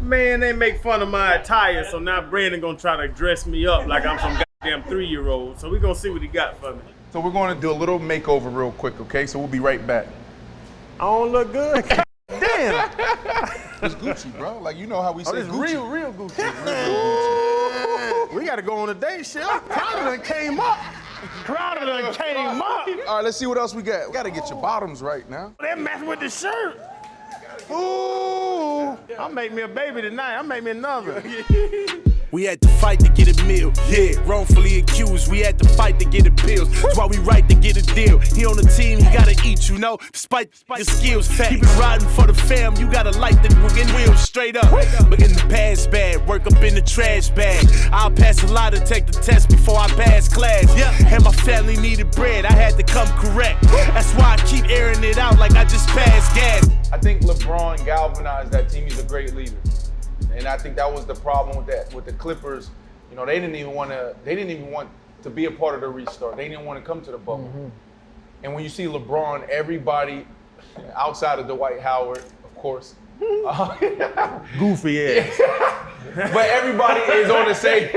Man, they make fun of my attire, so now Brandon gonna try to dress me up like I'm some goddamn 3-year-old. So we gonna see what he got for me. So we're going to do a little makeover real quick, okay? So we'll be right back. I don't look good. Damn. It's Gucci, bro. Like, you know how we say It's Gucci. real Gucci. We gotta go on a date, Chef. Crowder done came up. Crowder done came up. All right, let's see what else we got. We got to get your bottoms right now. They messing with the shirt. Ooh. I'll make me a baby tonight. I'll make me another. We had to fight to get a meal, yeah. Wrongfully accused, we had to fight to get appeals. That's why we right to get a deal. He on the team, he gotta eat, you know. Despite the skills, keep it riding for the fam. You gotta light the wheels straight up. But in the past bad, work up in the trash bag. I'll pass a lot to take the test before I pass class. And my family needed bread, I had to come correct. That's why I keep airing it out like I just passed gas. I think LeBron galvanized that team. He's a great leader. And I think that was the problem with that, with the Clippers. You know, they didn't even want to be a part of the restart. They didn't want to come to the bubble. Mm-hmm. And when you see LeBron, everybody outside of Dwight Howard, of course. Goofy ass. But everybody is on the same.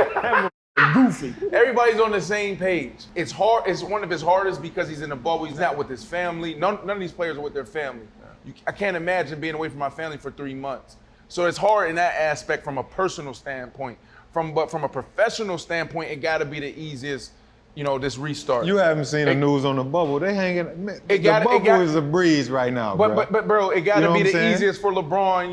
Goofy. Everybody's on the same page. It's hard. It's one of his hardest because he's in the bubble. He's not with his family. None of these players are with their family. I can't imagine being away from my family for 3 months. So it's hard in that aspect from a personal standpoint. But from a professional standpoint, it got to be the easiest, you know, this restart. You haven't seen the news on the bubble. They hanging. The bubble is a breeze right now, bro. But bro, it got to be the easiest for LeBron.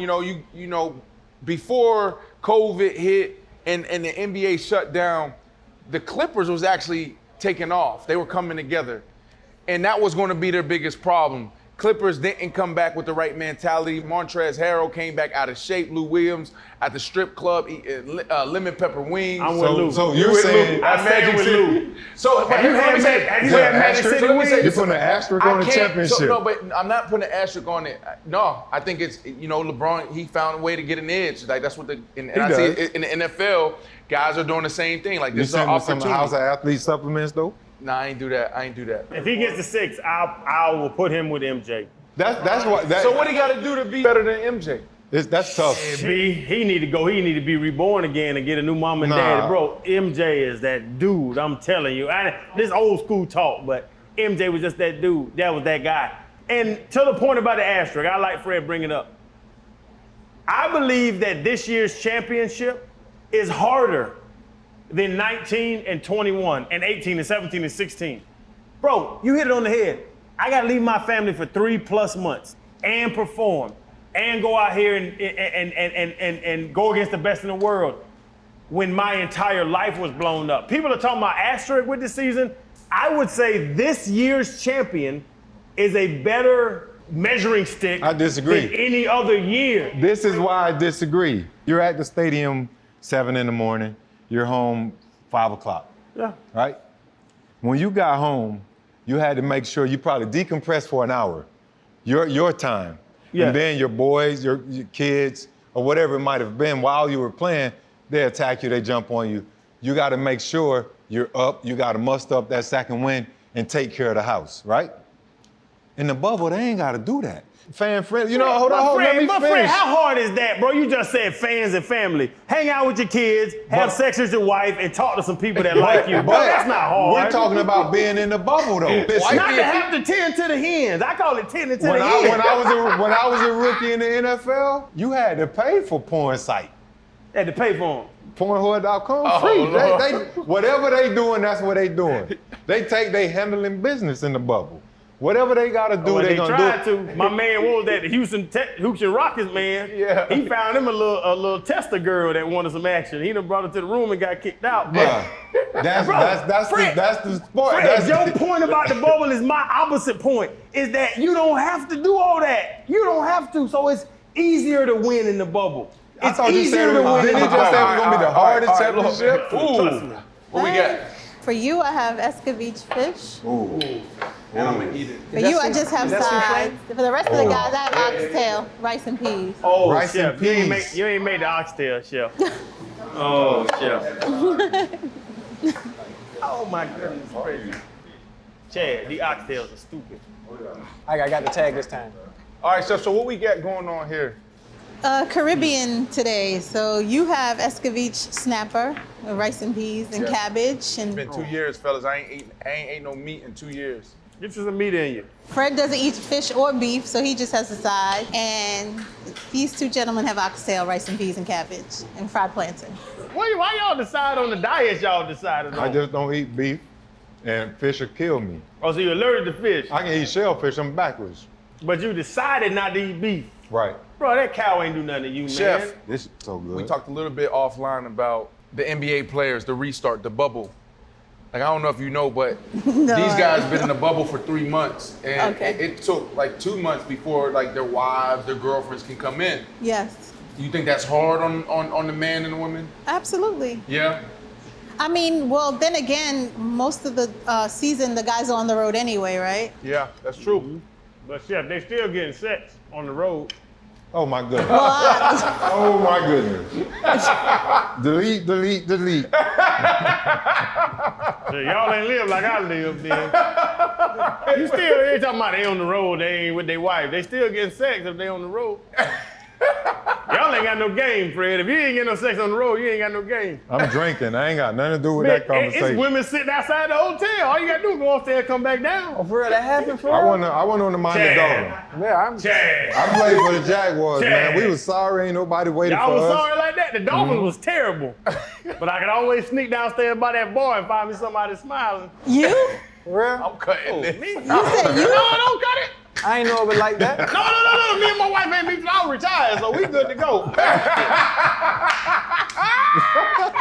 You know, before COVID hit and the NBA shut down, the Clippers was actually taking off. They were coming together, and that was going to be their biggest problem. Clippers didn't come back with the right mentality. Montrezl Harrell came back out of shape. Lou Williams at the strip club eating lemon pepper wings. I'm with Lou. So you're saying I'm Magic with Lou. So have you had Magic City wings? You're putting an asterisk on the championship. No, but I'm not putting an asterisk on it. No, I think it's, you know, LeBron, he found a way to get an edge. Like that's what I see it in the NFL, guys are doing the same thing. Like this is an opportunity. Some House of Athletes supplements though? Nah, I ain't do that. If he gets to 6, I will put him with MJ. That's what. So what he got to do to be better than MJ? That's tough. He need to go. He need to be reborn again and get a new mom and dad. Bro, MJ is that dude. I'm telling you. This old school talk, but MJ was just that dude. That was that guy. And to the point about the asterisk, I like Fred bringing it up. I believe that this year's championship is harder than 19 and 21 and 18 and 17 and 16. Bro, you hit it on the head. I gotta leave my family for 3+ months and perform and go out here and go against the best in the world when my entire life was blown up. People are talking about asterisk with this season. I would say this year's champion is a better measuring stick I disagree. than any other year. This is why I disagree. You're at the stadium 7 a.m. You're home 5 o'clock. Yeah. Right? When you got home, you had to make sure you probably decompressed for an hour. Your time. Yeah. And then your boys, your kids, or whatever it might have been while you were playing, they attack you, they jump on you. You got to make sure you're up. You got to muster up that second win and take care of the house, right? In the bubble, they ain't got to do that. Fan friendly, hold on, let me finish. Fred, how hard is that, bro? You just said fans and family. Hang out with your kids, have sex with your wife, and talk to some people that like you. Bro, that's not hard. We're talking about being in the bubble, though. Not to have to tend to the hens. I call it tending to the hens. When I was a rookie in the NFL, you had to pay for porn site. Had to pay for them. Pornhub.com free. They, whatever they doing, that's what they doing. They handling business in the bubble. Whatever they got to do, they gonna do. My man, what was that? The Houston Rockets man. Yeah. He found him a little tester girl that wanted some action. He done brought her to the room and got kicked out. Bruh, that's the sport. Fred, your point about the bubble is my opposite point. Is that you don't have to do all that. You don't have to. So it's easier to win in the bubble. It's easier to win. Didn't he just say it was gonna be the hardest championship? Ooh. What we got? For you, I have Escovitch fish. Ooh. And I'm gonna eat it. For you, I just have sides. For the rest of the guys, I have oxtail, rice and peas. Oh, Rice Chef, and peas. you ain't made the oxtail, Chef. Oh, Chef. Oh my goodness gracious. Chad, the oxtails are stupid. I got the tag this time. All right, so what we got going on here? Caribbean today. So you have escovitch snapper, with rice and peas and cabbage, It's and been 2 years, fellas. I ain't ate no meat in 2 years. Get you some meat in you. Fred doesn't eat fish or beef, so he just has a side. And these two gentlemen have oxtail, rice and peas and cabbage, and fried plantain. Why y'all decide on the diet y'all decided on? I just don't eat beef, and fish will kill me. Oh, so you're allergic to fish, I can eat shellfish, I'm backwards. but you decided not to eat beef. Right. Bro, that cow ain't do nothing to you, Chef, man. This is so good. we talked a little bit offline about the NBA players, the restart, the bubble. Like, I don't know if you know, but these guys been in the bubble for 3 months. And it took like 2 months before like their wives, their girlfriends can come in. Yes, You think that's hard on the man and the women? absolutely. Yeah. I mean, well, then again, most of the season, the guys are on the road anyway, right? Yeah, that's true. But chef, they still getting sex on the road. Oh my goodness. Well, Oh my goodness. Delete, delete, delete. So y'all ain't live like I live then. You still, they talking about they on the road, they ain't with their wife. They still getting sex if they on the road. Y'all ain't got no game, Fred. If you ain't getting no sex on the road, you ain't got no game. I'm drinking. I ain't got nothing to do with that Man, it's conversation. women sitting outside the hotel. All you gotta do is go upstairs and come back down. Oh, for real, that happened for I real? went on the Miami Chad. Dolphins. Yeah, I'm Chad. I played for the Jaguars, man. Chad. We was sorry, ain't nobody waiting Y'all for was us. sorry like that. The Dolphins was terrible. But I could always sneak downstairs by that bar and find me somebody smiling. you? for real. I'm cutting this. Me? You said you? No, don't cut it. I ain't know of it like that. No. Me and my wife ain't beefing. I'm retired, so we good to go.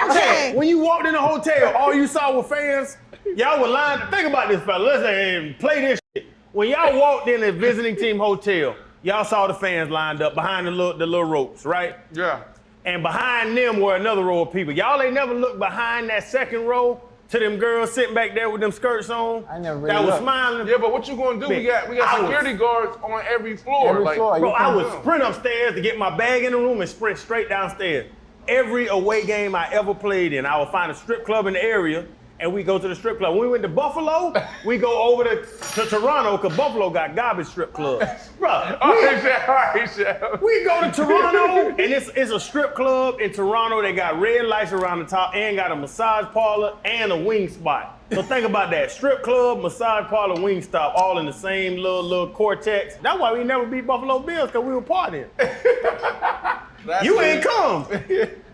Okay. When you walked in the hotel, all you saw were fans. Y'all were lying. Think about this, fella. Listen, play this shit. When y'all walked in the visiting team hotel, y'all saw the fans lined up behind the little ropes, right? Yeah. And behind them were another row of people. Y'all ain't never looked behind that second row to them girls sitting back there with them skirts on. I never really that was looked. smiling. Yeah, but what you gonna do? We got I was- security guards on every floor. Every like, floor. Bro, You I come would down. sprint upstairs to get my bag in the room and sprint straight downstairs. Every away game I ever played in, I would find a strip club in the area and we go to the strip club. When we went to Buffalo, we go over to Toronto because Buffalo got garbage strip clubs. Bro, All right, Chef. we go to Toronto and it's a strip club in Toronto. They got red lights around the top and got a massage parlor and a wing spot. So think about that. Strip club, massage parlor, wing stop, all in the same little cortex. That's why we never beat Buffalo Bills, because we were partying. That's You it. ain't come.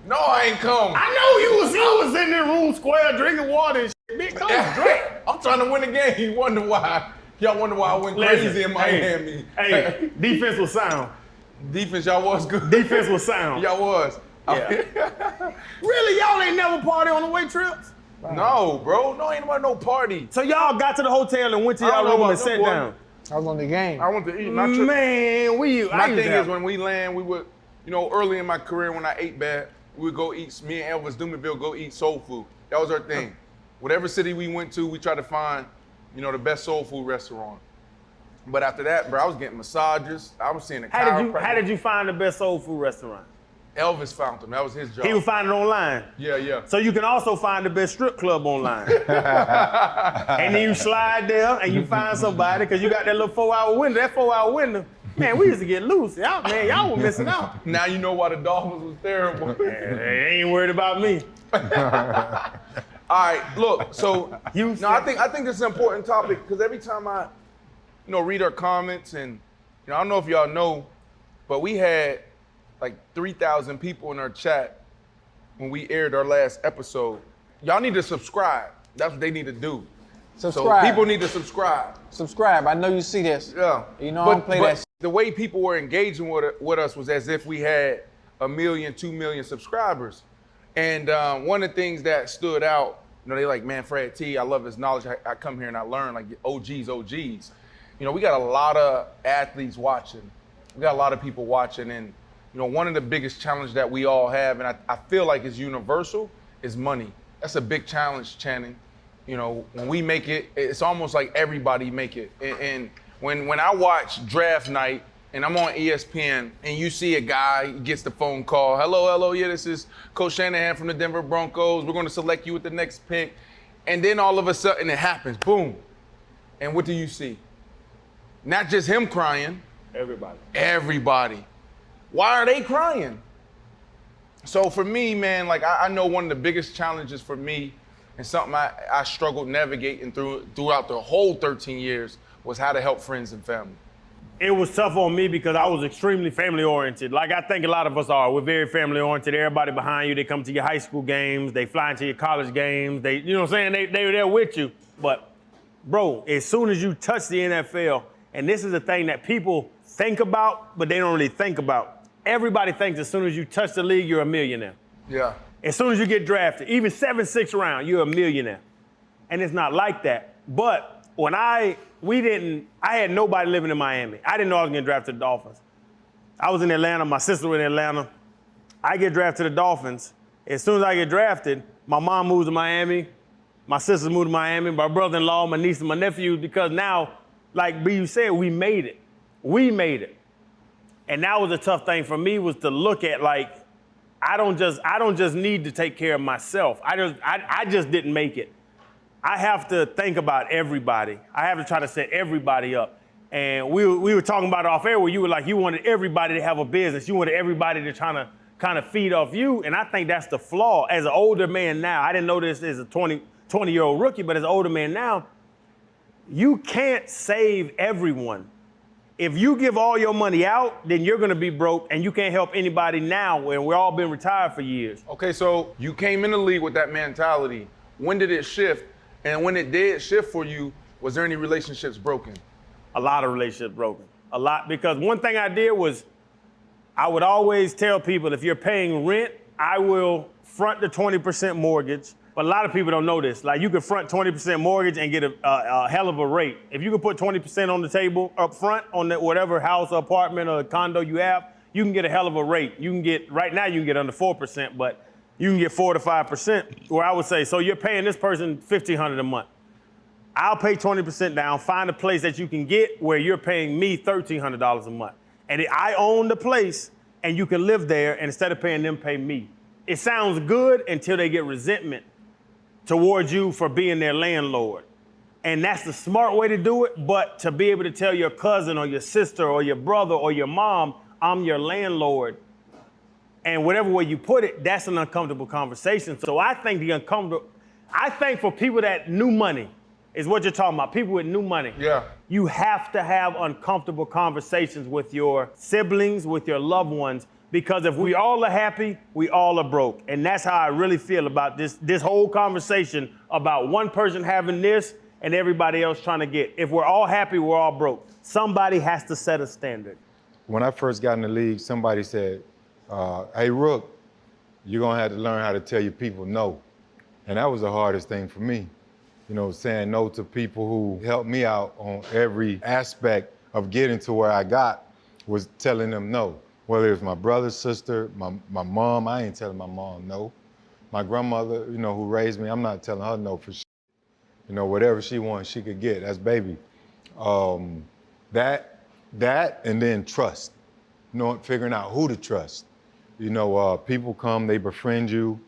No, I ain't come. I know you was in the room square drinking water and shit. Big come drink. I'm trying to win the game. You wonder why? Y'all wonder why I went crazy in Miami. Hey, defense was sound. Defense, y'all was good. Defense was sound. Y'all was. Yeah. Really, y'all ain't never party on the way trips? No, bro. No, ain't about no party. So y'all got to the hotel and went to I don't y'all know room about and sat them, boy. down. I was on the game. I went to eat. My trip. Man, My thing is when we land, we would, early in my career when I ate bad, we would go eat. Me and Elvis Dumerville go eat soul food. That was our thing. Whatever city we went to, we tried to find, the best soul food restaurant. But after that, bro, I was getting massages. I was seeing a chiropractor. How did you find the best soul food restaurant? Elvis found them. That was his job. He would find it online. Yeah. So you can also find the best strip club online. And then you slide there and you find somebody because you got that little 4-hour window. That 4-hour window, man, we used to get loose. Y'all were missing out. Now you know why the Dolphins was terrible. They ain't worried about me. All right, look. So Houston. I think this is an important topic because every time I, read our comments and I don't know if y'all know, but we had like 3,000 people in our chat when we aired our last episode. Y'all need to subscribe. That's what they need to do. Subscribe. So people need to subscribe. Subscribe. I know you see this. Yeah. You know I don't play that. The way people were engaging with us was as if we had 1 million, 2 million subscribers. And one of the things that stood out, they like, man, Fred T, I love his knowledge. I come here and I learn, like OGs. We got a lot of athletes watching. We got a lot of people watching. And, one of the biggest challenges that we all have, and I feel like it's universal, is money. That's a big challenge, Channing. When we make it, it's almost like everybody make it. And when I watch draft night and I'm on ESPN and you see a guy gets the phone call, hello, yeah, this is Coach Shanahan from the Denver Broncos. We're going to select you with the next pick. And then all of a sudden it happens, boom. And what do you see? Not just him crying. Everybody. Everybody. Why are they crying? So for me, man, like I know one of the biggest challenges for me and something I struggled navigating throughout the whole 13 years was how to help friends and family. It was tough on me because I was extremely family oriented. Like I think a lot of us are. We're very family oriented. Everybody behind you, they come to your high school games, they fly into your college games, they, you know what I'm saying? They're there with you. But bro, as soon as you touch the NFL, and this is the thing that people think about, but they don't really think about. Everybody thinks as soon as you touch the league, you're a millionaire. Yeah. As soon as you get drafted, even 7th, 6th round, you're a millionaire. And it's not like that. But when I had nobody living in Miami. I didn't know I was getting drafted to the Dolphins. I was in Atlanta, my sister was in Atlanta. I get drafted to the Dolphins. As soon as I get drafted, my mom moves to Miami, my sisters moved to Miami, my brother-in-law, my niece, and my nephews, because now, like B, you said, we made it. We made it. And that was a tough thing for me, was to look at, like, I don't just need to take care of myself. I just didn't make it. I have to think about everybody. I have to try to set everybody up. And we were talking about it off air where you were like, you wanted everybody to have a business. You wanted everybody to try to kind of feed off you. And I think that's the flaw. As an older man now, I didn't know this as a 20-year-old rookie, but as an older man now, you can't save everyone. If you give all your money out, then you're gonna be broke and you can't help anybody now, and we've all been retired for years. Okay, so you came in the league with that mentality. When did it shift? And when it did shift for you, was there any relationships broken? A lot of relationships broken. A lot, because one thing I did was I would always tell people, if you're paying rent, I will front the 20% mortgage. But a lot of people don't know this. Like, you can front 20% mortgage and get a hell of a rate. If you can put 20% on the table up front on whatever house or apartment or condo you have, you can get a hell of a rate. You can get, right now you can get under 4%, but you can get 4 to 5%, where I would say, so you're paying this person $1,500 a month. I'll pay 20% down, find a place that you can get where you're paying me $1,300 a month. And I own the place, and you can live there, and instead of paying them, pay me. It sounds good until they get resentment towards you for being their landlord. And that's the smart way to do it, but to be able to tell your cousin or your sister or your brother or your mom, I'm your landlord, and whatever way you put it, that's an uncomfortable conversation. So I think for people that new money is what you're talking about, people with new money. Yeah. You have to have uncomfortable conversations with your siblings, with your loved ones, because if we all are happy, we all are broke. And that's how I really feel about this whole conversation about one person having this and everybody else trying to get. If we're all happy, we're all broke. Somebody has to set a standard. When I first got in the league, somebody said, hey, Rook, you're gonna have to learn how to tell your people no. And that was the hardest thing for me. You know, saying no to people who helped me out on every aspect of getting to where I got, was telling them no. Whether it was my brother, sister, my mom, I ain't telling my mom no. My grandmother, you know, who raised me, I'm not telling her no for shit. You know, whatever she wants, she could get, that's baby. That and then trust. You know, figuring out who to trust. You know, people come, they befriend you,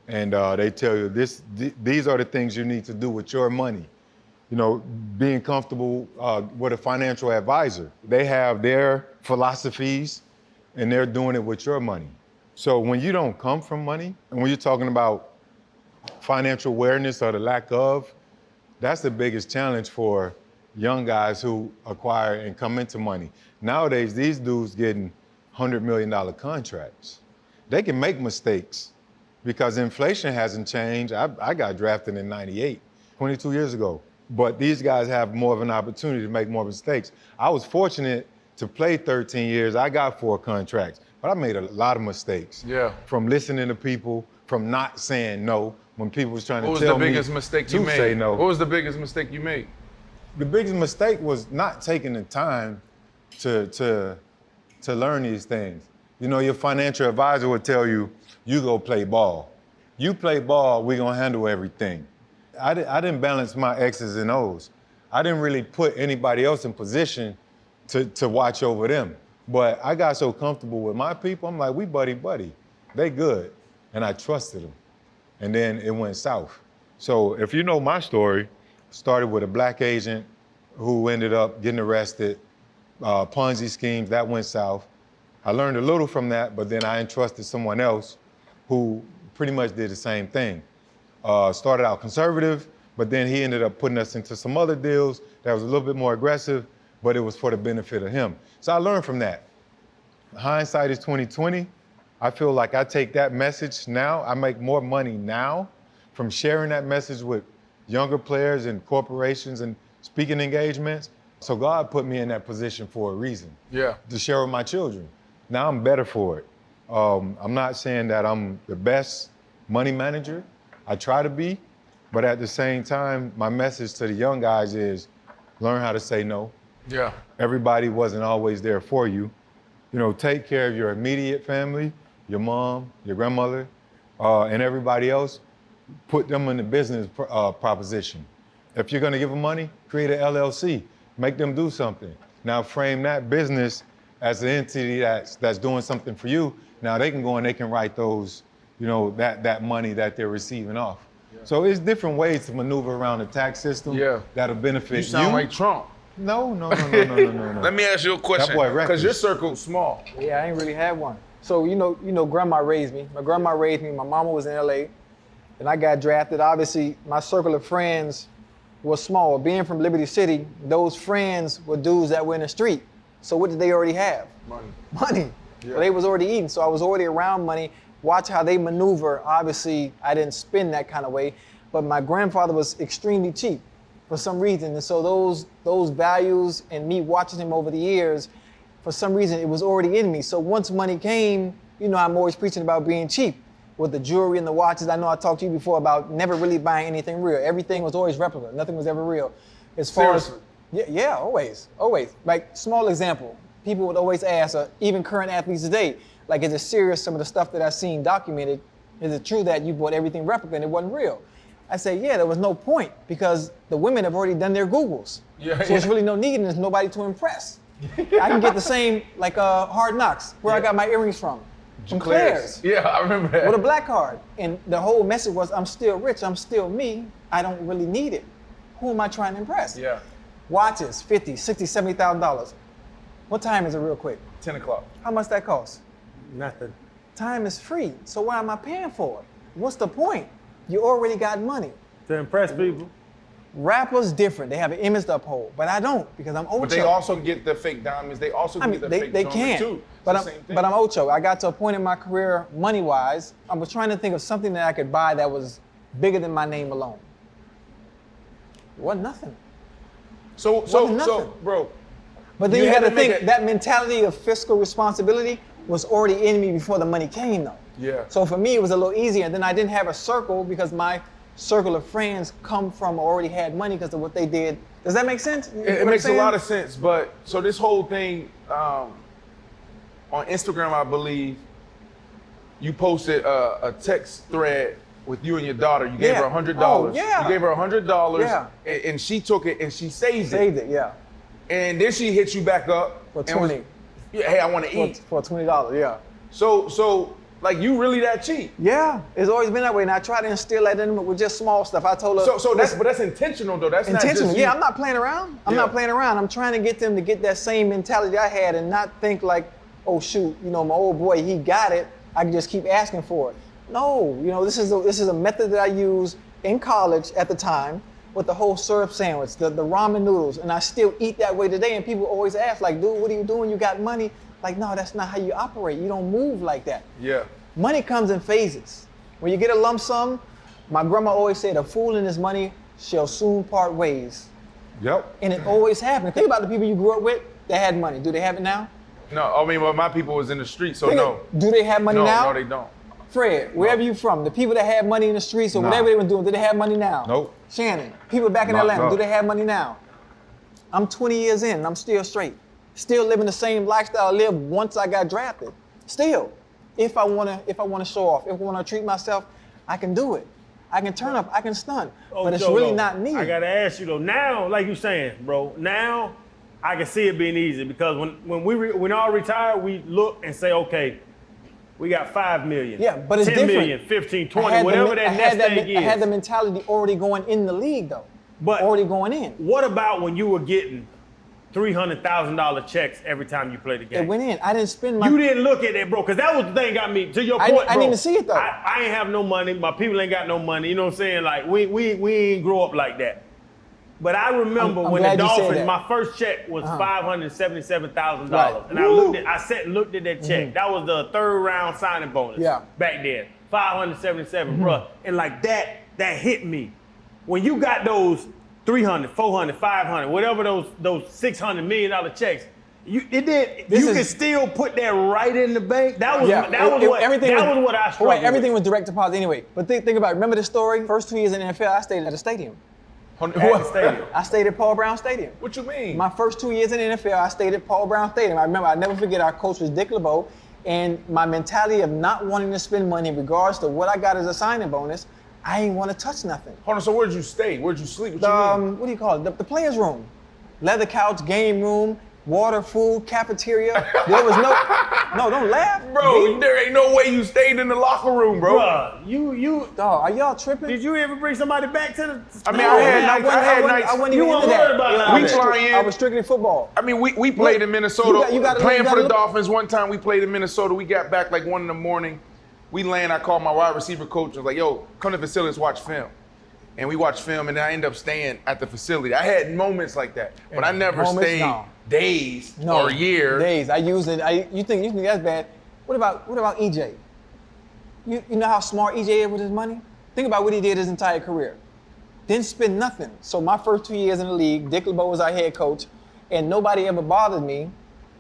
and they tell you these are the things you need to do with your money. You know, being comfortable with a financial advisor. They have their philosophies, and they're doing it with your money. So when you don't come from money, and when you're talking about financial awareness or the lack of, that's the biggest challenge for young guys who acquire and come into money. Nowadays, these dudes getting $100 million contracts. They can make mistakes because inflation hasn't changed. I got drafted in '98, 22 years ago. But these guys have more of an opportunity to make more mistakes. I was fortunate to play 13 years. I got 4 contracts, but I made a lot of mistakes. Yeah. From listening to people, from not saying no when people was trying to tell me What was the biggest mistake you made? say no. What was the biggest mistake you made? The biggest mistake was not taking the time to learn these things. You know, your financial advisor would tell you, you go play ball. You play ball, we're gonna handle everything. I didn't balance my X's and O's. I didn't really put anybody else in position to watch over them. But I got so comfortable with my people, I'm like, we buddy. They good. And I trusted them. And then it went south. So if you know my story, started with a black agent who ended up getting arrested, Ponzi schemes, that went south. I learned a little from that, but then I entrusted someone else who pretty much did the same thing. Started out conservative, but then he ended up putting us into some other deals that was a little bit more aggressive, but it was for the benefit of him. So I learned from that. Hindsight is 2020. I feel like I take that message now. I make more money now from sharing that message with younger players and corporations and speaking engagements. So God put me in that position for a reason. Yeah. To share with my children. Now I'm better for it. I'm not saying that I'm the best money manager. I try to be, but at the same time, my message to the young guys is learn how to say no. Yeah. Everybody wasn't always there for you. You know, take care of your immediate family, your mom, your grandmother, and everybody else. Put them in the business proposition. If you're gonna give them money, create an LLC, make them do something. Now frame that business as an entity that's doing something for you. Now they can go and they can write those, you know, that money that they're receiving off. Yeah. So it's different ways to maneuver around the tax system that'll benefit you. You sound like Trump. No. Let me ask you a question. That boy reckless. Because your circle's small. Yeah, I ain't really had one. So you know, grandma raised me. My grandma raised me. My mama was in LA. Then I got drafted. Obviously, my circle of friends was small. Being from Liberty City, those friends were dudes that were in the street. So what did they already have? Money. Yeah. So they was already eating. So I was already around money. Watch how they maneuver. Obviously, I didn't spin that kind of way, but my grandfather was extremely cheap for some reason. And so those values and me watching him over the years, for some reason, it was already in me. So once money came, you know, I'm always preaching about being cheap. With the jewelry and the watches, I know I talked to you before about never really buying anything real. Everything was always replica. Nothing was ever real. As far as yeah, always. Like small example, people would always ask, even current athletes today, like, is it serious? Some of the stuff that I've seen documented, is it true that you bought everything replica and it wasn't real? I say, yeah, there was no point because the women have already done their Googles. So there's really no need and there's nobody to impress. I can get the same, like Hard Knocks, where I got my earrings from Claire's. Yeah, I remember that. With a black card. And the whole message was, I'm still rich, I'm still me, I don't really need it. Who am I trying to impress? Yeah. Watches, $50,000, $60,000, $70,000. What time is it real quick? 10 o'clock. How much that cost? Nothing. Time is free, so why am I paying for it? What's the point? You already got money. To impress people. Rappers different, they have an image to uphold, but I don't because I'm Ocho. But they also get the fake diamonds, they also get the fake jewelry too. But I'm Ocho. I got to a point in my career, money-wise, I was trying to think of something that I could buy that was bigger than my name alone. It wasn't nothing. So, bro. But then you had to think, that mentality of fiscal responsibility was already in me before the money came, though. Yeah. So for me, it was a little easier. And then I didn't have a circle because my circle of friends come from already had money because of what they did. Does that make sense? It makes a lot of sense. But so this whole thing on Instagram, I believe, you posted a text thread with you and your daughter. You gave her $100. Oh, yeah. You gave her $100. Yeah. And she took it and she saved it. Saved it, yeah. And then she hit you back up. For 20. Hey, I want to eat. For $20, yeah. So, like, you really that cheap? Yeah, it's always been that way. And I try to instill that in them with just small stuff. I told her. So that's intentional, though. That's intentional. Not just yeah, I'm not playing around. I'm not playing around. I'm trying to get them to get that same mentality I had and not think like, oh shoot, you know, my old boy, he got it. I can just keep asking for it. No, you know, this is a method that I used in college at the time with the whole syrup sandwich, the ramen noodles, and I still eat that way today. And people always ask, like, dude, what are you doing? You got money? Like, no, that's not how you operate. You don't move like that. Yeah. Money comes in phases. When you get a lump sum, my grandma always said, a fool and his money shall soon part ways. Yep. And it always happened. Think about the people you grew up with that had money. Do they have it now? No, I mean, well, my people was in the street, so no. Do they have money now? No, they don't. Fred, wherever you from, the people that had money in the streets or whatever they were doing, do they have money now? Nope. Shannon, people back in Atlanta, do they have money now? I'm 20 years in and I'm still straight. Still living the same lifestyle I lived once I got drafted. Still, if I wanna show off, if I wanna treat myself, I can do it. I can turn up, I can stun, but it's really not me. I gotta ask you though, now, like you saying, bro, now I can see it being easy because when all retire, we look and say, okay, we got 5 million. Yeah, but it's 10 different. million, 15, 20, whatever that next thing is. I had the mentality already going in the league though. But already going in. What about when you were getting $300,000 checks every time you play the game. It went in. I didn't spend my. You didn't look at that, bro, because that was the thing got me, to your point, I bro. didn't even see it, though. I ain't have no money. My people ain't got no money. You know what I'm saying? Like, we ain't grow up like that. But I remember I'm when the glad you said Dolphins, that. my first check was $577,000. Right. And I sat and looked at that check. That was the third round signing bonus Yeah. back then. 577, bruh. And like that hit me. When you got those 300, 400, 500, whatever those $600 million checks, you can still put that right in the bank. That was what I struggled with. Everything was direct deposit anyway. But think about it. Remember the story? First 2 years in the NFL, I stayed at a stadium. At the stadium. I stayed at Paul Brown Stadium. What you mean? My first 2 years in the NFL, I stayed at Paul Brown Stadium. I remember, I never forget, our coach was Dick LeBeau, and my mentality of not wanting to spend money in regards to what I got as a signing bonus, I ain't want to touch nothing. Hold on, so where'd you stay? Where'd you sleep? What you mean? What do you call it? The players' room. Leather couch, game room, water, food, cafeteria. There was no, don't laugh. Bro, B. there ain't no way you stayed in the locker room, bro. Bruh, you. Dog, are y'all tripping? Did you ever bring somebody back to the? I mean, I had nights. I wasn't You even weren't into that. worried about that. We fly in. I was strictly football. I mean, we played in Minnesota. You gotta playing for the look- Dolphins. One time we played in Minnesota. We got back like 1 a.m. We land. I called my wide receiver coach. I was like, "Yo, come to the facility, let's watch film." And we watched film, and then I end up staying at the facility. I had moments like that, but I never stayed days or a year. Days. I used it. You think that's bad? What about EJ? You know how smart EJ is with his money? Think about what he did his entire career. Didn't spend nothing. So my first 2 years in the league, Dick LeBeau was our head coach, and nobody ever bothered me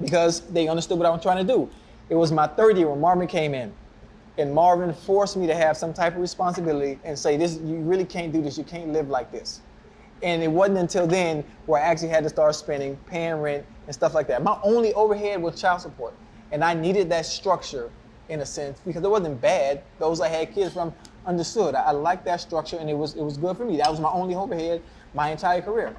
because they understood what I was trying to do. It was my third year when Marvin came in. And Marvin forced me to have some type of responsibility and say, "This, you really can't do this. You can't live like this." And it wasn't until then where I actually had to start spending, paying rent and stuff like that. My only overhead was child support. And I needed that structure in a sense because it wasn't bad. Those I had kids from understood. I liked that structure and it was good for me. That was my only overhead my entire career.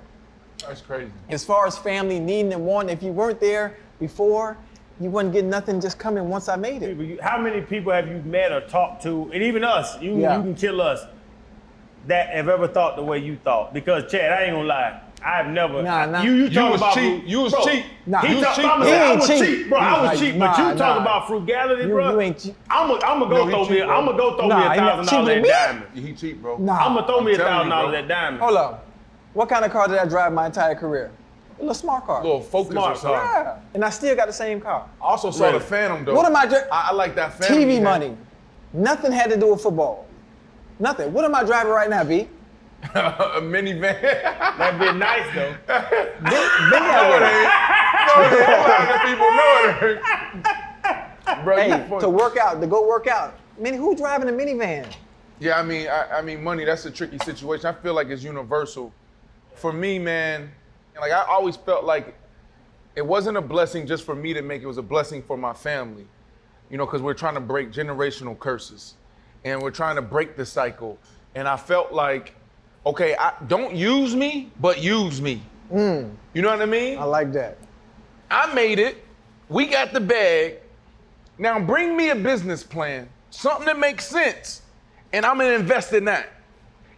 That's crazy. As far as family needing and wanting, if you weren't there before, you wouldn't get nothing just coming once I made it. How many people have you met or talked to, and even us, you can kill us, that have ever thought the way you thought? Because Chad, I ain't gonna lie, I've never. Nah. You talk was about cheap. You was cheap. Nah, He you talk, cheap. I'm He say, I ain't was cheap. cheap, bro. I was cheap, but you Nah. talk about frugality, bro. You ain't cheap. I'm gonna go he throw cheap, me. bro. I'm gonna go throw Nah, me he not $1,000 cheaper than at me. diamond. He cheap, bro. Nah. I'm gonna throw me I'm telling you, $1,000 bro. at diamond. Hold up. What kind of car did I drive my entire career? A little smart car. A little Focus Smart or something. car. Yeah. And I still got the same car. I also saw Really? the Phantom though. What am I doing? I like that Phantom. TV man. money. Nothing had to do with football. Nothing. What am I driving right now, B? A minivan. That'd be nice though. No, it ain't. No, it ain't. A lot of people know it ain't. Bro, you Hey, funny. to work out, to go work out. I mean, who driving a minivan? Yeah, I mean, money. That's a tricky situation. I feel like it's universal. For me, man, like I always felt like it wasn't a blessing just for me to make. It was a blessing for my family. You know, because we're trying to break generational curses, and we're trying to break the cycle. And I felt like, okay, don't use me, but use me. You know what I mean? I like that. I made it. We got the bag. Now bring me a business plan, something that makes sense, and I'm gonna invest in that.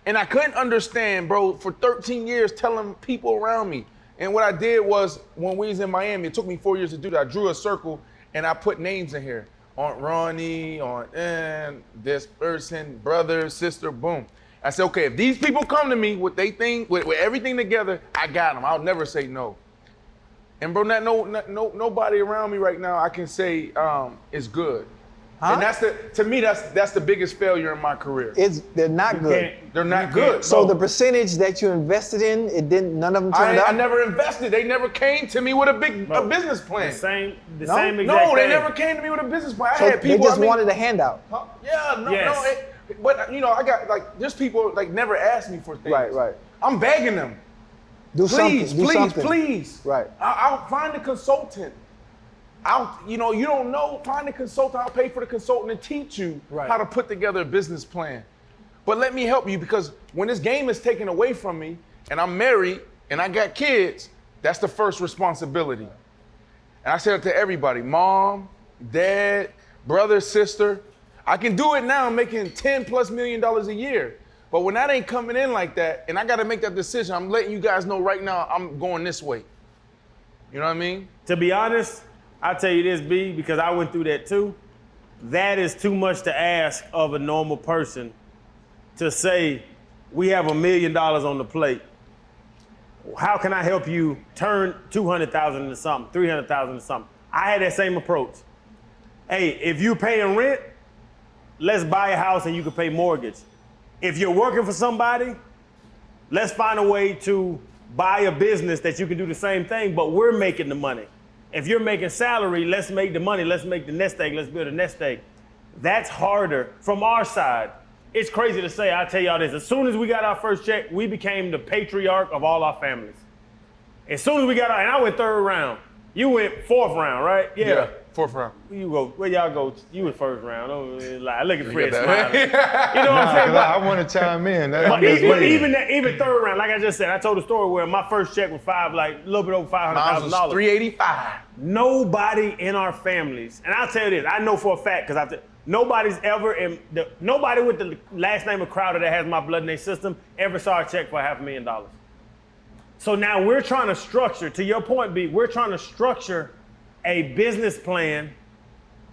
And I couldn't understand, bro, for 13 years telling people around me. And what I did was, when we was in Miami, it took me 4 years to do that. I drew a circle and I put names in here. Aunt Ronnie, Aunt Ann, this person, brother, sister, boom. I said, okay, if these people come to me with they thing, with everything together, I got them. I'll never say no. And bro, nobody around me right now I can say is good. Huh? And to me, that's the biggest failure in my career. They're not good. They're not good. So the percentage that you invested in, none of them turned out? I never invested. They never came to me with a business plan. The same No? exact No, they thing. never came to me with a business plan. I So had people. they just I mean, wanted a handout. Yeah, no, Yes. but you know, I got like there's people like never asked me for things. Right. I'm begging them. Do Please, something. Do something. please. Right. I'll find a consultant. You don't know, find a consultant. I'll pay for the consultant to teach you how to put together a business plan. But let me help you, because when this game is taken away from me and I'm married and I got kids, that's the first responsibility. And I said it to everybody, mom, dad, brother, sister. I can do it now making $10+ million a year. But when that ain't coming in like that, and I got to make that decision, I'm letting you guys know right now I'm going this way. You know what I mean? To be honest, I'll tell you this, B, because I went through that too. That is too much to ask of a normal person to say, we have $1 million on the plate. How can I help you turn 200,000 into something, 300,000 into something? I had that same approach. Hey, if you're paying rent, let's buy a house and you can pay mortgage. If you're working for somebody, let's find a way to buy a business that you can do the same thing, but we're making the money. If you're making salary, let's make the money, let's make the nest egg, let's build a nest egg. That's harder from our side. It's crazy to say, I'll tell y'all this, as soon as we got our first check, we became the patriarch of all our families. As soon as we got our, and I went 3rd round. You went 4th round, right? Yeah, 4th round. You go, where y'all go? You went 1st round. Don't lie. Look at Fred that. smiling. You know what I'm saying? I want to chime in. But even 3rd round, like I just said, I told a story where my first check was a little bit over $500,000. Mine was $385. Nobody in our families, and I'll tell you this, I know for a fact, because nobody's ever, nobody with the last name of Crowder that has my blood in their system ever saw a check for $500,000. So now we're trying to structure, to your point, B, we're trying to structure a business plan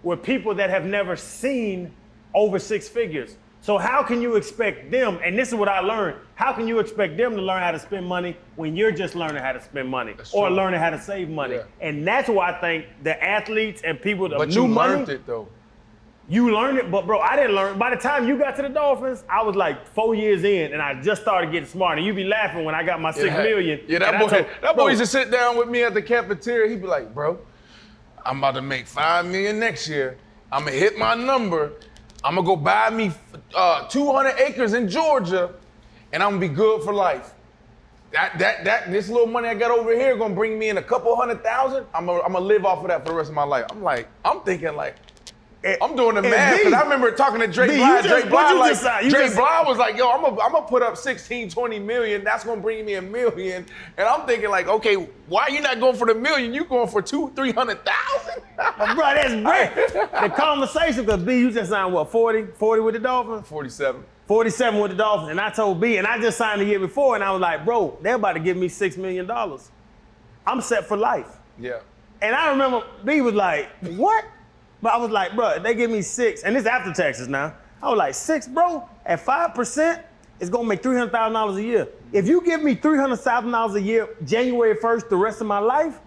with people that have never seen over 6 figures. So how can you expect them, and this is what I learned, how can you expect them to learn how to spend money when you're just learning how to spend money or learning how to save money? Yeah. And that's why I think the athletes and people that But new you money, learned it though. you learned it, but bro, I didn't learn. By the time you got to the Dolphins, I was like 4 years in, and I just started getting smart. And you be laughing when I got my $6 million. Yeah, that boy used to sit down with me at the cafeteria. He'd be like, bro, I'm about to make $5 million next year. I'm gonna hit my number. I'm gonna go buy me 200 acres in Georgia, and I'm gonna be good for life. This little money I got over here gonna bring me in a couple $100,000. I'm gonna live off of that for the rest of my life. I'm thinking like, I'm doing the math, because I remember talking to Drake Bly. Drake Bly was like, yo, I'm gonna put up 16, 20 million. That's gonna bring me $1 million. And I'm thinking like, okay, why are you not going for the million? You going for 200,000-300,000? Bro, that's great. The conversation, because B, you just signed what, 40 with the Dolphins? 47. 47 with the Dolphins. And I told B, and I just signed the year before, and I was like, bro, they're about to give me $6 million. I'm set for life. Yeah. And I remember B was like, what? But I was like, bro, they give me 6, and this after taxes now. I was like, 6, bro, at 5%, it's gonna make $300,000 a year. If you give me $300,000 a year, January 1st, the rest of my life,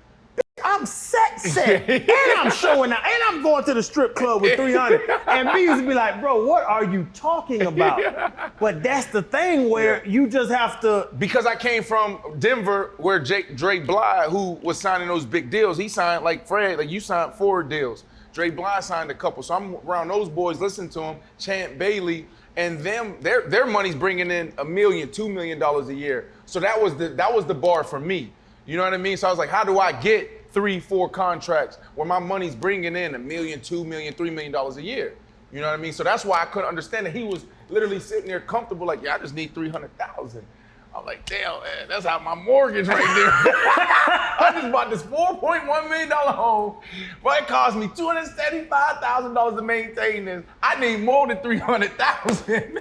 I'm set. And I'm showing out, and I'm going to the strip club with 300. And B used to be like, bro, what are you talking about? But that's the thing where you just have to. Because I came from Denver, where Drake Bly, who was signing those big deals, he signed like Fred, like you signed 4 deals. Drake Bly signed a couple, so I'm around those boys, listening to them, Champ Bailey, and them. Their money's bringing in $1 million, $2 million a year. So that was the bar for me. You know what I mean? So I was like, how do I get 3-4 contracts where my money's bringing in $1 million, $2 million, $3 million a year? You know what I mean? So that's why I couldn't understand that he was literally sitting there comfortable, like, yeah, I just need 300,000. I'm like, damn, man, that's how my mortgage right there. I just bought this $4.1 million home, but it cost me $275,000 to maintain this. I need more than 300,000.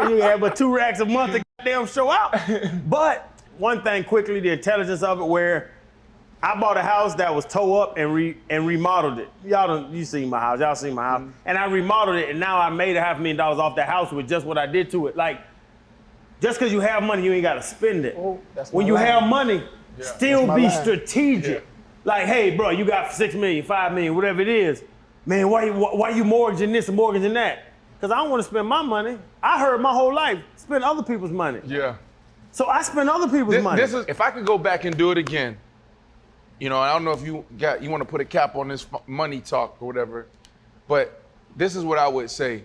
You have but 2 racks a month to goddamn show out. But one thing quickly, the intelligence of it, where I bought a house that was tore up and remodeled it. You seen my house, y'all seen my house. And I remodeled it, and now I made $500,000 off that house with just what I did to it. Like, just because you have money, you ain't got to spend it. Oh, when you have money, still be strategic. Yeah. Like, hey, bro, you got $6 million, $5 million, whatever it is. Man, why you mortgaging this and mortgaging that? Because I don't want to spend my money. I heard my whole life, spend other people's money. Yeah. So I spend other people's money. If I could go back and do it again, you know, I don't know if you want to put a cap on this money talk or whatever, but this is what I would say.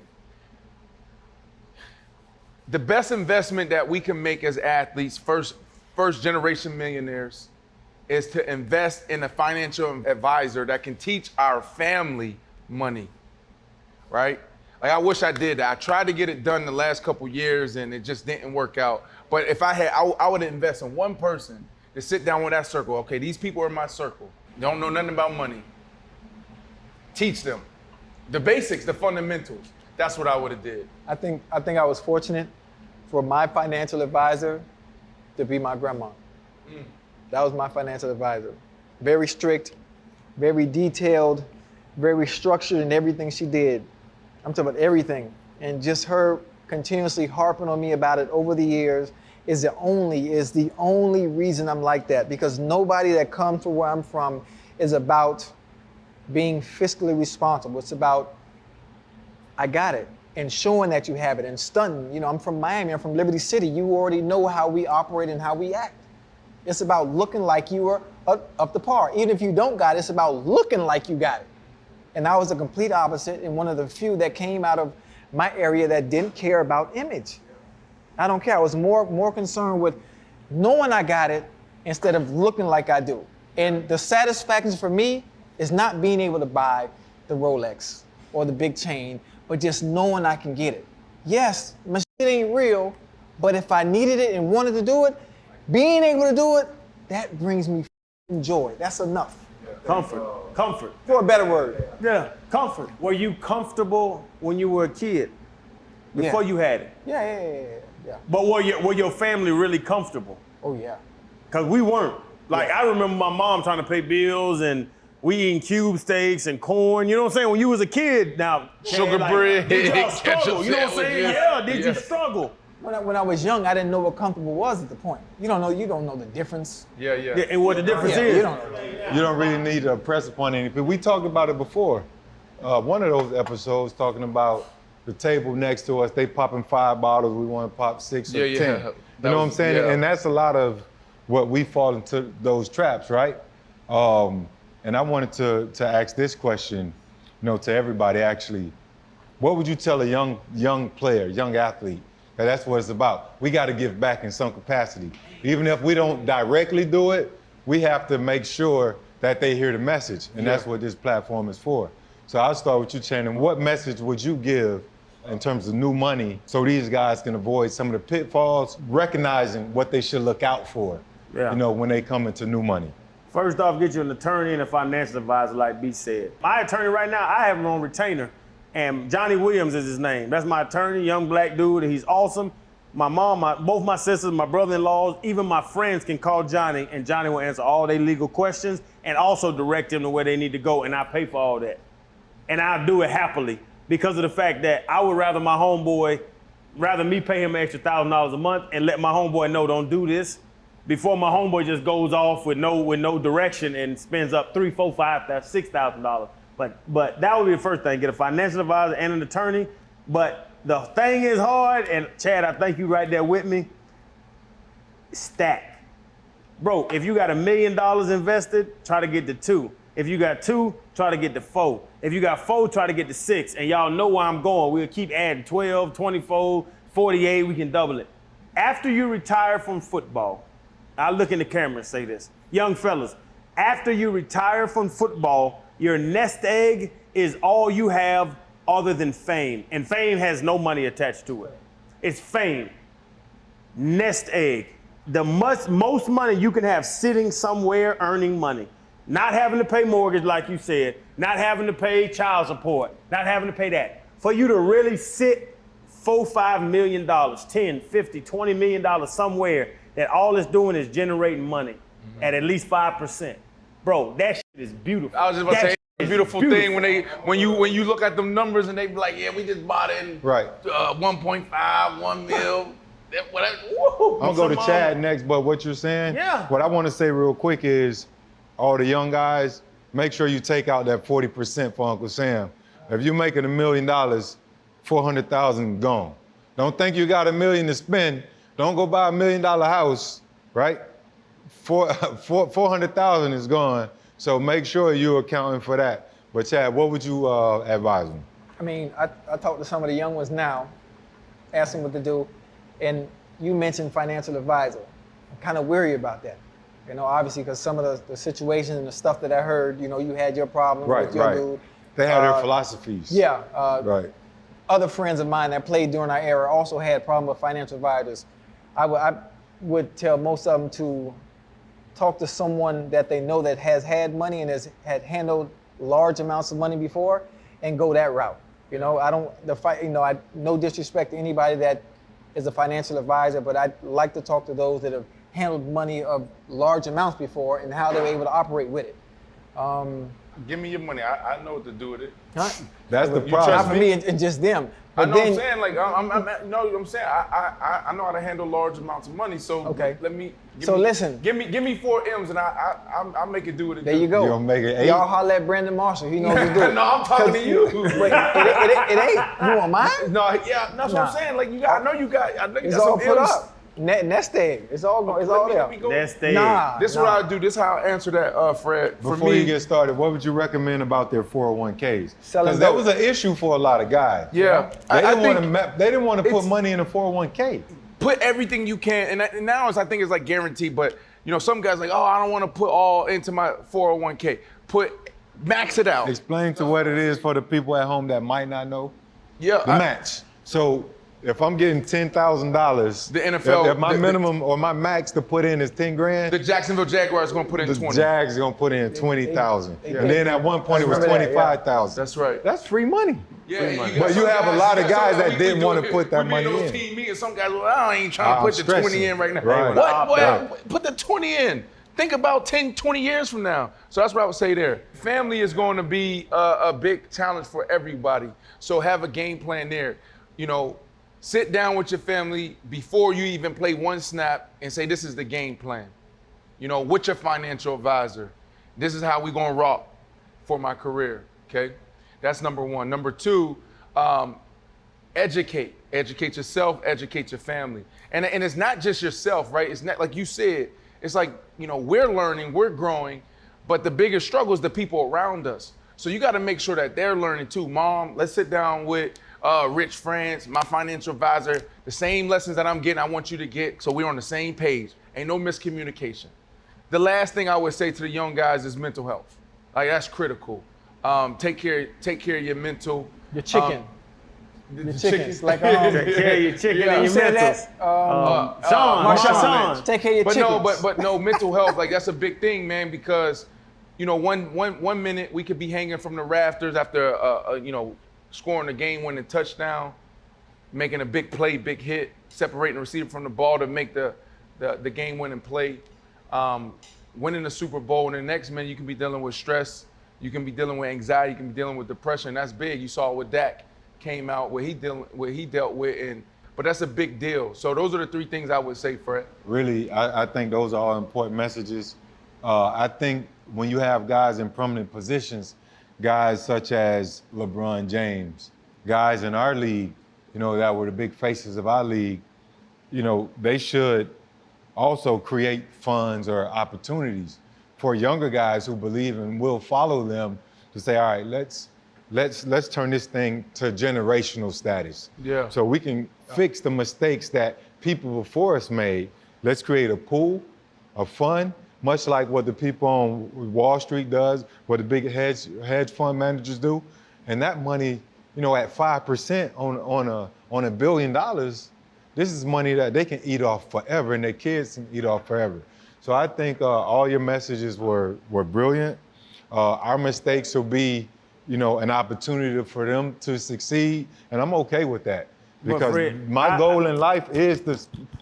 The best investment that we can make as athletes, first generation millionaires, is to invest in a financial advisor that can teach our family money, right? Like, I wish I did that. I tried to get it done the last couple years and it just didn't work out. But if I had, I would invest in one person to sit down with that circle. Okay, these people are in my circle. They don't know nothing about money. Teach them the basics, the fundamentals. That's what I would have did. I think I was fortunate for my financial advisor to be my grandma. That was my financial advisor. very strict, very detailed, very structured in everything she did. I'm talking about everything. And just her continuously harping on me about it over the years is the only reason I'm like that, because nobody that comes from where I'm from is about being fiscally responsible. It's about, I got it, and showing that you have it and stunting. You know, I'm from Miami, I'm from Liberty City. You already know how we operate and how we act. It's about looking like you are up to par. Even if you don't got it, it's about looking like you got it. And I was the complete opposite, and one of the few that came out of my area that didn't care about image. I don't care. I was more concerned with knowing I got it instead of looking like I do. And the satisfaction for me is not being able to buy the Rolex or the big chain, but just knowing I can get it. Yes, my shit ain't real, but if I needed it and wanted to do it, being able to do it, that brings me joy. That's enough. Comfort. For a better word. Yeah, comfort. Were you comfortable when you were a kid? Before you had it? Yeah. But were your family really comfortable? Oh, yeah. Because we weren't. Like, I remember my mom trying to pay bills and we eating cube steaks and corn. You know what I'm saying? When you was a kid, now. Sugar like, bread, did y'all struggle? You know what I'm saying? sandwiches. Yeah, did you struggle? When I was young, I didn't know what comfortable was at the point. You don't know the difference. Yeah. And what the difference is. You don't know. You don't really need to press upon anything. We talked about it before. One of those episodes talking about the table next to us, they popping 5 bottles, we want to pop 6 or 10. You know what I'm saying? Yeah. And that's a lot of what we fall into those traps, right? And I wanted to ask this question, to everybody actually. What would you tell a young player, young athlete, that that's what it's about? We got to give back in some capacity. Even if we don't directly do it, we have to make sure that they hear the message, and that's what this platform is for. So I'll start with you, Channing. What message would you give in terms of new money so these guys can avoid some of the pitfalls, recognizing what they should look out for, when they come into new money? First off, get you an attorney and a financial advisor, like B said. My attorney right now, I have him on retainer, and Johnny Williams is his name. That's my attorney, young black dude, and he's awesome. My mom, both my sisters, my brother-in-laws, even my friends can call Johnny, and Johnny will answer all their legal questions and also direct them to where they need to go, and I pay for all that. And I'll do it happily because of the fact that I would rather me pay him an extra $1,000 a month and let my homeboy know, don't do this, before my homeboy just goes off with no direction and spends up $3,000, $4,000, $5,000, $6,000. But that would be the first thing, get a financial advisor and an attorney. But the thing is hard, and Chad, I think you right there with me, stack. Bro, if you got $1 million invested, try to get to 2. If you got 2, try to get to 4. If you got 4, try to get to 6. And y'all know where I'm going. We'll keep adding 12, 24, 48, we can double it. After you retire from football, I'll look in the camera and say this. Young fellas, after you retire from football, your nest egg is all you have other than fame. And fame has no money attached to it. It's fame. Nest egg. The most money you can have sitting somewhere earning money. Not having to pay mortgage, like you said. Not having to pay child support. Not having to pay that. For you to really sit $4-5 million, 10, 50, $20 million somewhere that all it's doing is generating money at least 5%. Bro, that shit is beautiful. I was just about to say, it's a beautiful thing when you look at them numbers and they be like, yeah, we just bought in 1.5, 1 mil. I'm gonna go to Chad next, but what you're saying, what I want to say real quick is, all the young guys, make sure you take out that 40% for Uncle Sam. If you're making $1 million, 400,000 gone. Don't think you got $1 million to spend. Don't go buy $1 million house, right? 400,000 is gone. So make sure you're accounting for that. But Chad, what would you advise them? I mean, I talk to some of the young ones now, ask them what to do, and you mentioned financial advisor. I'm kind of weary about that. Obviously, because some of the situations and the stuff that I heard, you had your problem with your dude. They had their philosophies. Yeah. Right. Other friends of mine that played during our era also had problems with financial advisors. I would tell most of them to talk to someone that they know that has had money and had handled large amounts of money before, and go that route. I no disrespect to anybody that is a financial advisor, but I'd like to talk to those that have handled money of large amounts before and how they were able to operate with it. Give me your money. I know what to do with it. Huh? That's the Not problem. for me and just them. I But know what then, I'm saying. Like, you know what I'm saying? I know how to handle large amounts of money. So Okay. let me. listen. Give me 4 M's and I'll make it do what it there do. you go. You gonna make it 8? Y'all holler at Brandon Marshall. He knows what to do. No, I'm talking to you. Wait, it ain't. You want mine? No, yeah, that's what Nah. I'm saying. Like, I know you got It's some all put M's. up. Nest egg. It's all there. Let me go. That's the Nah. This is what I do. This is how I answer that, Fred. For Before me, you get started, what would you recommend about their 401ks? Selling Because that dope. was an issue for a lot of guys. yeah, They I didn't think want to. They didn't want to put it's- money in a 401k. put everything you can, and now I think it's like guaranteed. But you know, some guys like, oh, I don't want to put all into my 401k. Max it out. Explain to what it is for the people at home that might not know. Yeah, The match. So if I'm getting $10,000, The NFL if my minimum or my max to put in is 10 grand, the Jacksonville Jaguars are gonna put in the 20. Jags gonna put in 20,000, they- and then at one point it was remember that, yeah. 25,000. That's right. That's free money. Yeah, But got you some have a lot of you got guys some that we didn't do wanna it. put that We be in money those in. team meetings. Some guys, well, I ain't trying to I'm put the 20 stressing. in right now. Right. What? Right. Put the 20 in. Think about 10, 20 years from now. So that's what I would say there. Family is going to be a big challenge for everybody. So have a game plan there. You know, sit down with your family before you even play one snap and say, this is the game plan. You know, with your financial advisor. This is how we're going to rock for my career, okay? That's number one. Number two, educate. Educate yourself, educate your family. And it's not just yourself, right? It's not, like you said, it's like, you know, we're learning, we're growing, but the biggest struggle is the people around us. So you got to make sure that they're learning too. Mom, let's sit down with Rich France, my financial advisor. The same lessons that I'm getting, I want you to get, so we're on the same page. Ain't no miscommunication. The last thing I would say to the young guys is mental health. Like, that's critical. Take care of your mental. Your chicken. The chickens. Like, Take care of your chicken Yeah. and you your said mentals. that. Sean, Marshawn. Sean. Take care of your But chickens. no, but no, mental health, like, that's a big thing, man, because, you know, one minute we could be hanging from the rafters after, you know, scoring a game-winning touchdown, making a big play, big hit, separating the receiver from the ball to make the game-winning play, winning the Super Bowl, and the next minute you can be dealing with stress, you can be dealing with anxiety, you can be dealing with depression. That's big. You saw what Dak came out, what he dealt with, but that's a big deal. So those are the three things I would say, Fred. Really, I think those are all important messages. I think when you have guys in prominent positions, guys such as LeBron James, guys in our league, you know, that were the big faces of our league, you know, they should also create funds or opportunities for younger guys who believe and will follow them to say, all right, let's turn this thing to generational status. Yeah. So we can fix the mistakes that people before us made. Let's create a pool of fund, much like what the people on Wall Street does, what the big hedge fund managers do. And that money, you know, at 5% on $1 billion, this is money that they can eat off forever and their kids can eat off forever. So I think all your messages were brilliant. Our mistakes will be, you know, an opportunity for them to succeed, and I'm okay with that. But Because Fred, my goal in life is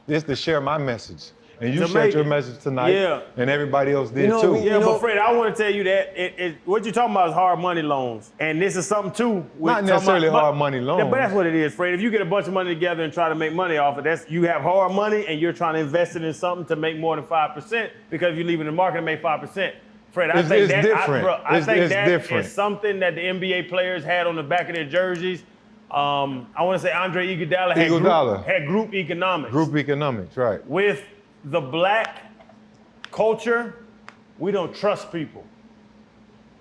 to share my message. And you To shared make your it. message tonight, Yeah. and everybody else did know, too. we- Yeah, You know- but Fred, I want to tell you that what you're talking about is hard money loans, and this is something too. with Not necessarily talking about- hard money loans. Yeah, but that's what it is, Fred. If you get a bunch of money together and try to make money off it, you have hard money, and you're trying to invest it in something to make more than 5%. Because if you leave it in the market and make 5%, Fred, I It's think that different. I think It's that different. is something that the NBA players had on the back of their jerseys. I want to say Andre Iguodala had group economics. Group economics, right. With the black culture, we don't trust people.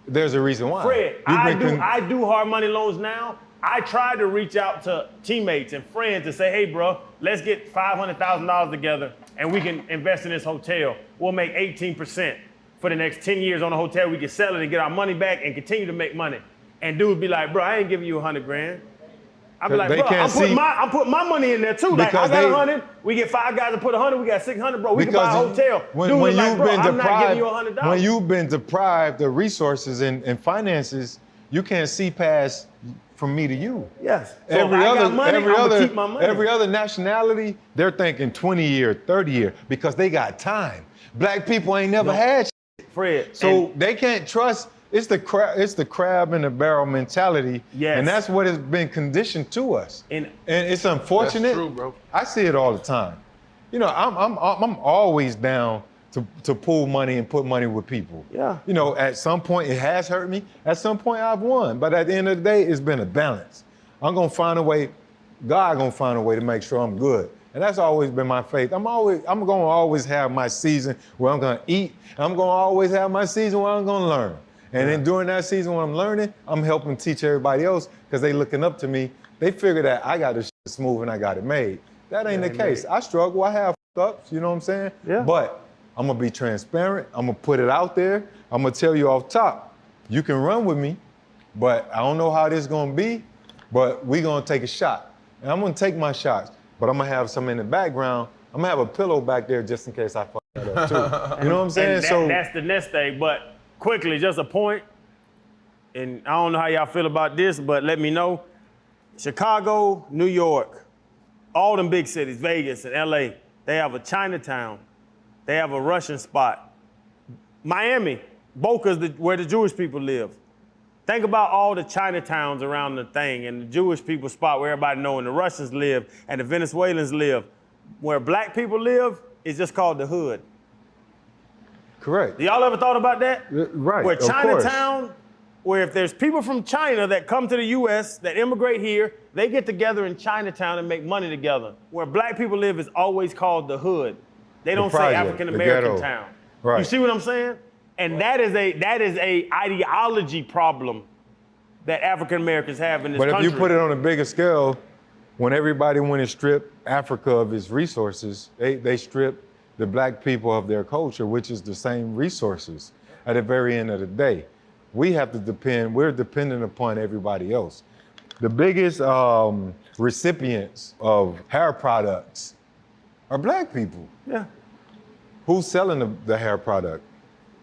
There's a reason why. Fred, You've been I do hard money loans now. I try to reach out to teammates and friends and say, hey, bro, let's get $500,000 together and we can invest in this hotel. We'll make 18% for the next 10 years on the hotel. We can sell it and get our money back and continue to make money. And dudes be like, bro, I ain't giving you $100 grand. I be like, They bro, can't I'm putting my money in there too. Like, I Because got they- 100. We get 5 guys to put 100. We got 600, bro. We can buy a Because hotel. when Dude was like, you've bro, been I'm not giving you deprived, $100. when you've been deprived of resources and finances, you can't see past from me to you. Yes. So if I got money, I'm gonna keep my money. Every other nationality, they're thinking 20 year, 30 year, because they got time. Black people ain't never had Fred. So they can't trust. It's the crab in the barrel mentality. Yes. And that's what has been conditioned to us. And it's unfortunate. That's true, bro. I see it all the time. You know, I'm always down to pool money and put money with people. Yeah. You know, at some point it has hurt me. At some point I've won. But at the end of the day, it's been a balance. I'm gonna find a way. God gonna find a way to make sure I'm good. And that's always been my faith. I'm gonna always have my season where I'm gonna eat. I'm gonna always have my season where I'm gonna learn. And then during that season when I'm learning, I'm helping teach everybody else because they looking up to me. They figure that I got this shit smooth and I got it made. That ain't the case. I struggle, I have ups, you know what I'm saying? Yeah. But I'm gonna be transparent. I'm gonna put it out there. I'm gonna tell you off top, you can run with me, but I don't know how this gonna be, but we gonna take a shot. And I'm gonna take my shots, but I'm gonna have some in the background. I'm gonna have a pillow back there just in case I fuck that up too. You know what I'm saying? And that's the next thing. But quickly, just a point, and I don't know how y'all feel about this, but let me know. Chicago, New York, all them big cities, Vegas and LA, they have a Chinatown. They have a Russian spot. Miami, Boca's where the Jewish people live. Think about all the Chinatowns around the thing and the Jewish people spot where everybody know and the Russians live and the Venezuelans live. Where black people live, it's just called the hood. Correct. Y'all ever thought about that? Right, Where of course. Chinatown, where if there's people from China that come to the U.S., that immigrate here, they get together in Chinatown and make money together. Where black people live is always called the hood. They don't say project, African American the ghetto. town. Right. You see what I'm saying? And that is a ideology problem that African Americans have in this country. But if you put it on a bigger scale, when everybody went and stripped Africa of its resources, they stripped the black people of their culture, which is the same resources at the very end of the day. We have to we're dependent upon everybody else. The biggest recipients of hair products are black people. Yeah, Who's selling the hair product?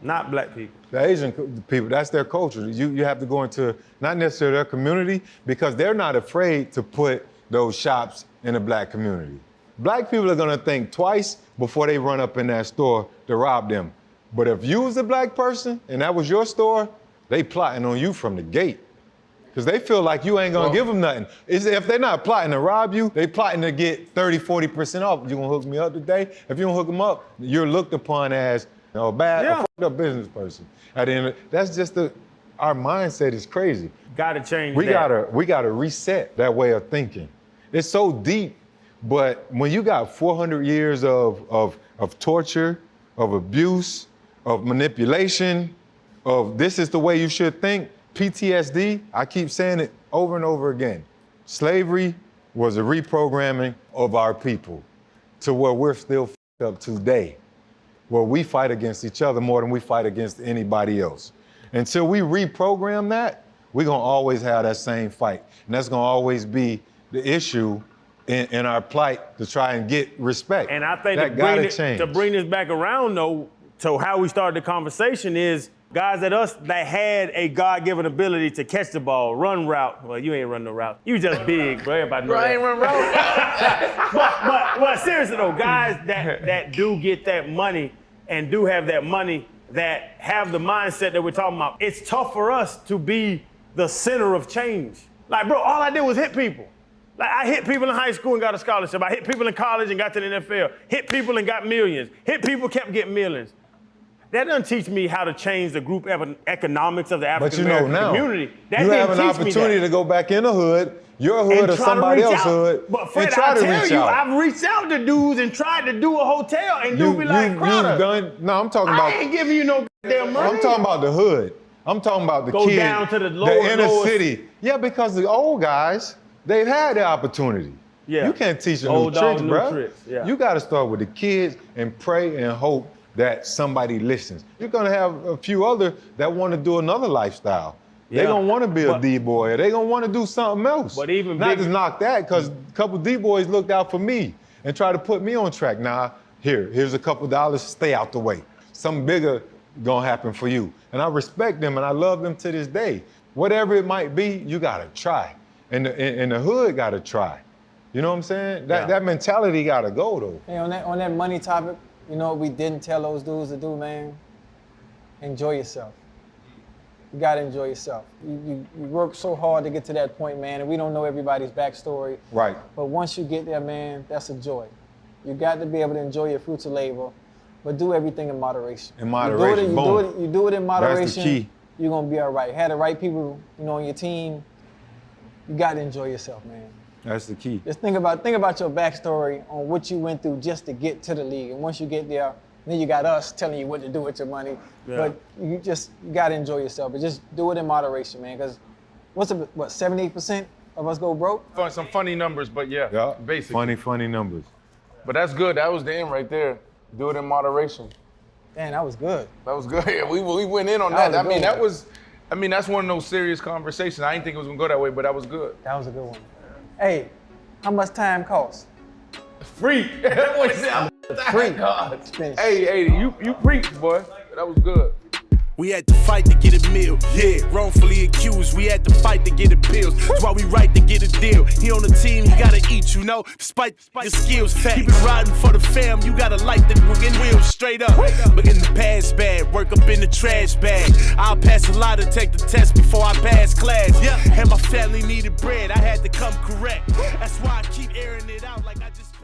not black people. The Asian people, that's their culture. You have to go into not necessarily their community because they're not afraid to put those shops in the black community. Black people are gonna think twice before they run up in that store to rob them. But if you was a black person and that was your store, they plotting on you from the gate. Because they feel like you ain't gonna give them nothing. If they're not plotting to rob you, they plotting to get 30, 40% off. You gonna hook me up today? If you don't hook them up, you're looked upon as a bad, a fucked up business person. At the end, that's just our mindset is crazy. Gotta change We that. gotta reset that way of thinking. It's so deep, but when you got 400 years of torture, of abuse, of manipulation, of this is the way you should think, PTSD, I keep saying it over and over again. Slavery was a reprogramming of our people to where we're still fucked up today, where we fight against each other more than we fight against anybody else. Until we reprogram that, we're gonna always have that same fight. And that's gonna always be the issue in our plight to try and get respect. And I think that to bring this back around though, to how we started the conversation is guys that had a God-given ability to catch the ball, run route. Well, you ain't run no route. You just big, bro. Everybody know Bro, I that. ain't run route. But seriously though, guys that do get that money and do have that money that have the mindset that we're talking about, it's tough for us to be the center of change. Like, bro, all I did was hit people. Like, I hit people in high school and got a scholarship. I hit people in college and got to the NFL. Hit people and got millions. Hit people, kept getting millions. That doesn't teach me how to change the group economics of the African American community. That you didn't have an teach me opportunity that. to go back in the hood, your hood And or try to somebody reach else's out. hood, But Fred, and try I to tell reach you, out. I've reached out to dudes and tried to do a hotel, and dude be like, Crowder, I'm talking I about. ain't giving you no damn money. I'm talking about the hood. I'm talking about the Go kids, down to the inner lowest- city. Yeah, because the old guys, they've had the opportunity. Yeah. You can't teach them Old new dogs, tricks, new bro. tricks, yeah. You got to start with the kids and pray and hope that somebody listens. You're gonna have a few other that want to do another lifestyle. Yeah. They gonna want to be a But- D-boy, or they gonna want to do something else. But even not big- just knock that, because a couple D-boys looked out for me and tried to put me on track. Nah, here's a couple dollars, stay out the way. Something bigger gonna happen for you. And I respect them and I love them to this day. Whatever it might be, you gotta try. And the hood gotta try. You know what I'm saying? That mentality gotta go though. Hey, on that money topic, you know what we didn't tell those dudes to do, man? enjoy yourself. You gotta enjoy yourself. You work so hard to get to that point, man, and we don't know everybody's backstory. Right. But once you get there, man, that's a joy. You got to be able to enjoy your fruits of labor, but do everything in moderation. In moderation, You do it in moderation. That's the key. You're gonna be all right. Have the right people, on your team. You gotta enjoy yourself, man. That's the key. Just think about your backstory on what you went through just to get to the league. And once you get there, then you got us telling you what to do with your money. Yeah. But you gotta enjoy yourself. But just do it in moderation, man. Because 78% of us go broke? Some funny numbers, but yeah, basically. Funny numbers. But that's good. That was the end right there. Do it in moderation. Man, that was good. That was good. Yeah, we went in on That that. was a good one. That's one of those serious conversations. I didn't think it was gonna go that way, but that was good. That was a good one. Hey, how much time costs? Free. Free. Hey, you preach, boy. That was good. We had to fight to get a meal. Yeah, wrongfully accused. We had to fight to get appeals. That's why we right to get a deal. He on the team, he gotta eat, despite your skills. Keep it riding for the fam. You gotta light the wheels straight up. Look in the past bad, work up in the trash bag. I'll pass a lot to take the test before I pass class. Yeah, and my family needed bread. I had to come correct. That's why I keep airing it out like I just.